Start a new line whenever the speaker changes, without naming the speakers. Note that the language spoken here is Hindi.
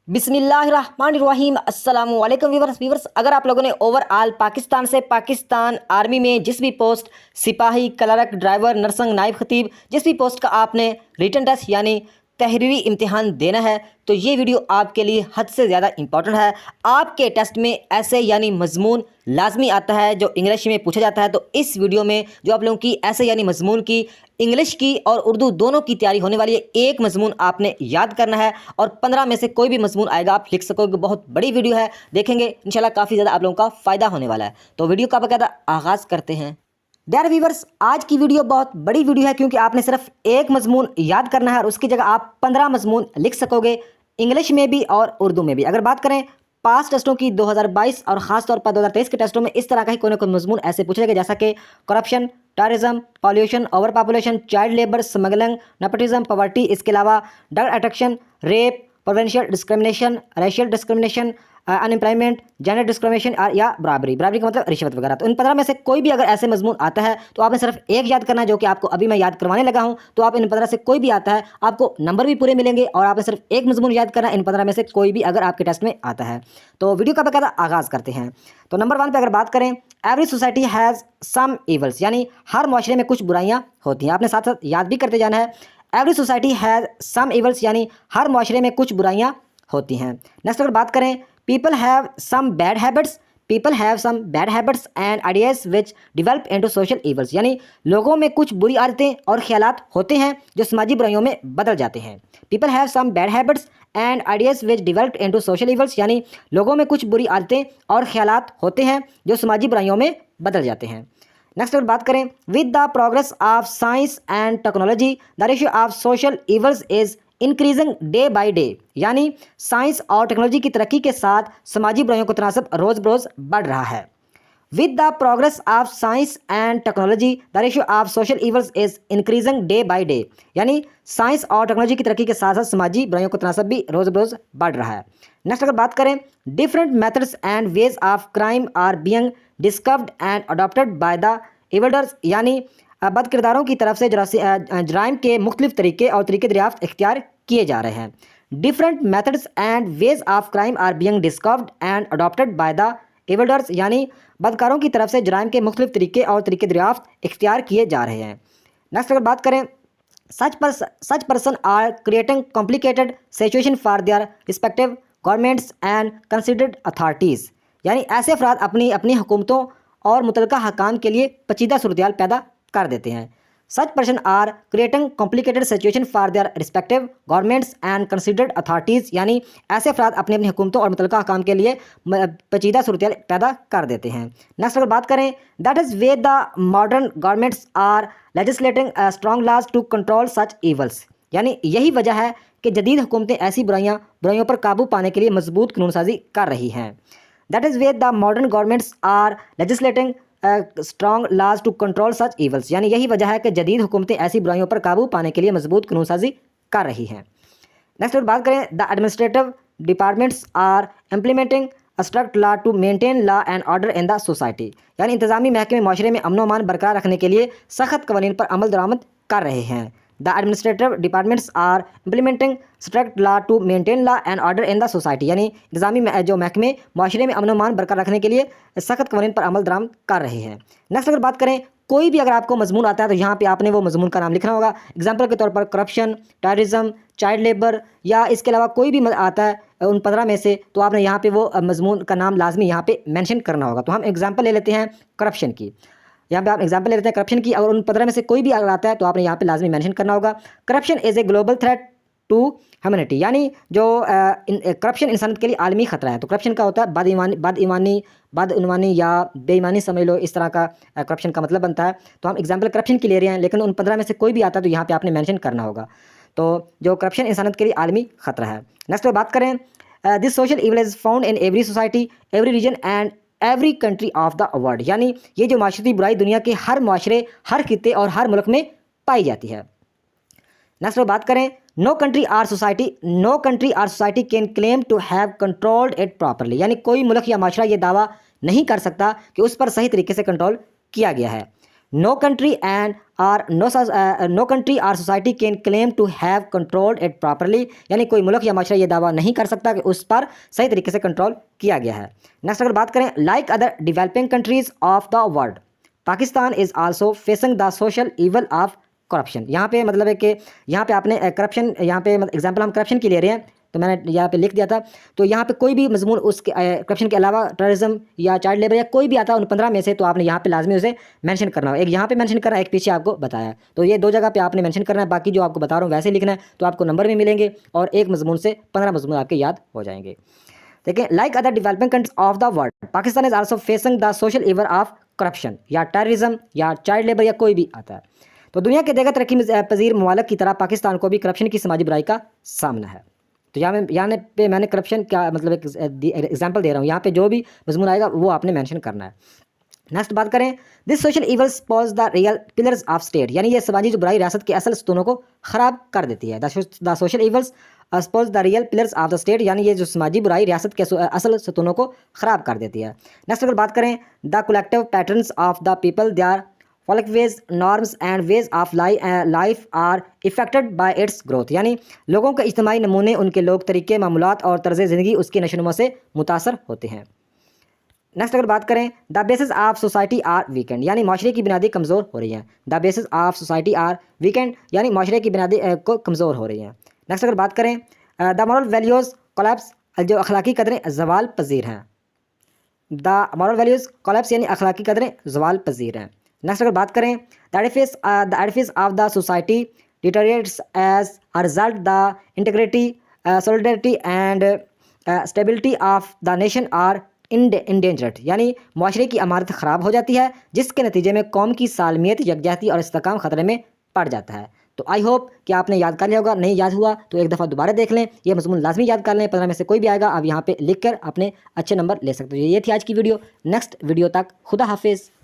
बिस्मिल्लाहिर्रहमानिर्रहीम अस्सलामु अलैकुम व्यूवर्स। अगर आप लोगों ने ओवरऑल पाकिस्तान से पाकिस्तान आर्मी में जिस भी पोस्ट सिपाही, क्लर्क, ड्राइवर, नर्सिंग, नायब खतीब जिस भी पोस्ट का आपने रिटन टेस्ट यानी तहरीरी इम्तिहान देना है तो ये वीडियो आपके लिए हद से ज़्यादा इंपॉर्टेंट है। आपके टेस्ट में ऐसे यानी मजमून लाजमी आता है जो इंग्लिश में पूछा जाता है, तो इस वीडियो में जो आप लोगों की ऐसे यानी मजमून की इंग्लिश की और उर्दू दोनों की तैयारी होने वाली है। एक मजमून आपने याद करना है और 15 में से कोई भी मजमून आएगा आप लिख सकोगे। बहुत बड़ी वीडियो है, देखेंगे इंशाल्लाह काफ़ी ज़्यादा आप लोगों का फ़ायदा होने वाला है। तो वीडियो का बाकायदा आगाज़ करते हैं। डियर व्यूवर्स, आज की वीडियो बहुत बड़ी वीडियो है क्योंकि आपने सिर्फ एक मजमून याद करना है और उसकी जगह आप 15 मजमून लिख सकोगे, इंग्लिश में भी और उर्दू में भी। अगर बात करें पास टेस्टों की 2022 और ख़ास तौर पर 2023 के टेस्टों में इस तरह का ही कोई ना कोई मजमून ऐसे पूछे गए जैसा कि corruption, terrorism, pollution, over population, child labour, smuggling, nepotism, poverty, इसके अलावा drug addiction, rape, provincial discrimination, racial discrimination, unemployment, gender discrimination या बराबरी का मतलब रिश्वत वगैरह। तो इन 15 में से कोई भी अगर ऐसे मजमून आता है तो आपने सिर्फ एक याद करना है, जो कि आपको अभी मैं याद करवाने लगा हूं। तो आप इन 15 से कोई भी आता है आपको नंबर भी पूरे मिलेंगे और आपने सिर्फ एक मजमून याद करना है इन 15 में से कोई भी अगर आपके टेस्ट में आता है। तो वीडियो का बाकायदा आगाज़ करते हैं। तो नंबर 1 पर अगर बात करें, every society has some evils, यानी हर माशरे में कुछ बुराइयाँ होती हैं। आपने साथ साथ याद भी करते जाना है। Every society has some evils यानी हर माशरे में कुछ बुराइयाँ होती हैं। नेक्स्ट अगर बात करें, people have some bad habits, people have some bad habits and ideas which develop into social evils, यानी लोगों में कुछ बुरी आदतें और ख्यालात होते हैं जो समाजी बुराइयों में बदल जाते हैं। People have some bad habits and ideas which develop into social evils, यानी लोगों में कुछ बुरी आदतें और ख्यालात होते हैं जो समाजी बुराइयों में बदल जाते हैं। नेक्स्ट अगर बात करें, with the progress of science and technology the ratio of social evils is increasing day by day, यानी साइंस और टेक्नोलॉजी की तरक्की के साथ समाजी बुराइयों का तनासब रोज बरोज बढ़ रहा है। With the progress of science and technology the ratio of social evils is increasing day by day, यानी साइंस और टेक्नोलॉजी की तरक्की के साथ साथ समाजी बुराइयों का तनासब भी रोज बरोज बढ़ रहा है। नेक्स्ट अगर बात करें, different methods and ways of crime are being discovered and adopted by the evildoers, यानी बद किरदारों की तरफ से जराइम के मुख्तलिफ तरीके और तरीके दरियाफ्त इख्तियार किए जा रहे हैं। Different methods and ways of crime are being discovered and adopted by the evildoers, यानी बदकारों की तरफ से जराइम के मुख्तलिफ तरीके और तरीके दरियाफ्त इख्तियार किए जा रहे हैं। नेक्स्ट अगर बात करें, such person are creating complicated situation for their respective governments and considered authorities, यानी ऐसे अफराद अपनी अपनी हुकूमतों और मुतलका हकाम के लिए पेचीदा सूरत पैदा कर देते हैं। Such person are creating complicated situation for their respective governments and considered authorities, यानी ऐसे अफराद अपनी अपनी हुकूमतों और मुतलका हकाम के लिए पेचीदा सूरत पैदा कर देते हैं। नेक्स्ट अगर बात करें, that is why the modern governments are legislating strong laws to control such evils, यानी यही वजह है कि जदीद हुकूमतें ऐसी बुराइयों पर काबू पाने के लिए मजबूत कानून साजी कर रही हैं। That is why the modern governments are legislating strong laws to control such evils, यानी यही वजह है कि जदीद हुकूमतें ऐसी बुराइयों पर काबू पाने के लिए मजबूत कानून साजी कर रही हैं। नेक्स्ट अगर बात करें, the administrative departments are implementing strict law to maintain law and order in the society, यानी इंतजामी महकमे माशरे में अमन अमान बरकरार रखने के लिए सख्त कवानीन पर अमल दरामद कर रहे हैं। The administrative departments are implementing strict law to maintain law and order in the society, यानी इंतजामी जो महकमे माशरे में अमन अमान बरकरार रखने के लिए सख्त कवानीन पर अमल दरामद कर रहे हैं। नेक्स्ट अगर बात करें, कोई भी अगर आपको मजमून आता है तो यहाँ पे आपने वो मजमून का नाम लिखना होगा। एग्जाम्पल के तौर पर करप्शन, टेररिज्म, चाइल्ड लेबर या इसके अलावा कोई भी आता है उन 15 में से, तो आपने यहाँ पे वो मजमून का नाम लाजमी यहाँ पे मेंशन करना होगा। तो हम एग्जाम्पल ले लेते हैं करप्शन की। यहाँ पे आप एग्जाम्पल ले लेते हैं करप्शन की, और उन 15 में से कोई भी अगर आता है तो आपने यहाँ पे लाजमी मेंशन करना होगा। Corruption is a global threat to humanity, यानी जो करप्शन इंसानियत के लिए आलमी ख़तरा है। तो करप्शन का होता है बदईमानी या बेईमानी समझ लो, इस तरह का करप्शन का मतलब बनता है। तो हम एग्जाम्पल करप्शन की ले रहे हैं, लेकिन उन 15 में से कोई भी आता है तो यहाँ पे आपने मेंशन करना होगा। तो जो करप्शन इंसानियत के लिए आलमी ख़तरा है। नेक्स्ट बात करें, this social evil is found in every society, every region and every country of the world, यानी ये जो माशरती बुराई दुनिया के हर माशरे, हर खिते और हर मुल्क में पाई जाती है। नेक्स्ट बात करें, no country or society can claim to have controlled it properly, यानी कोई मुल्क या माशरा ये दावा नहीं कर सकता कि उस पर सही तरीके से कंट्रोल किया गया है। No country and or no country or society can claim to have controlled it properly, यानी कोई मुल्क या माशरा ये दावा नहीं कर सकता कि उस पर सही तरीके से कंट्रोल किया गया है। नेक्स्ट अगर बात करें, like other developing countries of the world, Pakistan is also facing the social evil of corruption. यहाँ पे मतलब है कि यहाँ पे आपने करप्शन, यहाँ पे एग्जाम्पल हम करप्शन की ले रहे हैं, तो मैंने यहाँ पे लिख दिया था। तो यहाँ पे कोई भी मजमून उसके करप्शन के अलावा टेररिज्म या चाइल्ड लेबर या कोई भी आता है उन 15 में से, तो आपने यहाँ पे लाजमी उसे मेंशन करना हो। एक यहाँ पे मेंशन करना है, एक पीछे आपको बताया, तो ये 2 जगह पे आपने मेंशन करना है। बाकी जो आपको बता रहा हूँ वैसे लिखना है, तो आपको नंबर भी मिलेंगे और एक मजमून से 15 मजमून आपके याद हो जाएंगे। देखिए, like other developing countries of the world, Pakistan is also facing the social इवर of corruption या टेररिज्म या चाइल्ड लेबर या कोई भी आता है। तो दुनिया के देगर तरक्की पजीर ममालिक की तरह पाकिस्तान को भी करप्शन की समाजी बुराई का सामना है। तो यहाँ पे मैंने करप्शन का मतलब एक एग्जाम्पल दे रहा हूँ, यहाँ पे जो भी मजमून आएगा वो आपने मेंशन करना है। नेक्स्ट बात करें, this social evils pause the real pillars of state, यानी ये समाजी जो बुराई रियासत के असल सतूनों को ख़राब कर देती है। The social evils sponge the real pillars of the state, यानी ये जो समाजी बुराई रियासत के असल सतूनों को ख़राब कर देती है। नेक्स्ट अगर बात करें, the collective patterns of the people they are follow ways norms and ways of life are affected by its growth, यानी लोगों के इज्तिमाई नमूने, उनके लोग तरीके, मामूलात और तर्ज ज़िंदगी उसकी नशोनुमा से मुतासर होते हैं। नेक्स्ट अगर बात करें, the basis of society are weakened, यानी माशरे की बुनियादी कमज़ोर हो रही हैं। The basis of society are weakened, यानी माशरे की बुनियादी को कमज़ोर हो रही हैं। नेक्स्ट अगर बात करें, द मॉरल वैल्यूज़ कोलैप्स, जो अखलाकी कदरें जवाल पजीर हैं। द मॉरल वैल्यूज़ कोलैप्स यानी अखलाकी कदरें जवाल पजीर हैं। नेक्स्ट अगर बात करें, the edifice of the society deteriorates as a result the integrity, solidarity and stability of the nation are endangered, यानी माशरे की अमारत ख़राब हो जाती है, जिसके नतीजे में कौम की सालमियत, यकजहती और इस्तेकाम ख़तरे में पड़ जाता है। तो आई होप कि आपने याद कर लिया होगा, नहीं याद हुआ तो एक दफ़ा दोबारा देख लें, ये मज़मून लाजमी याद कर लें। 15 में से कोई भी आएगा आप यहाँ पे लिख कर अपने अच्छे नंबर ले सकते हो। ये थी आज की वीडियो, नेक्स्ट वीडियो तक खुदा हाफिज़।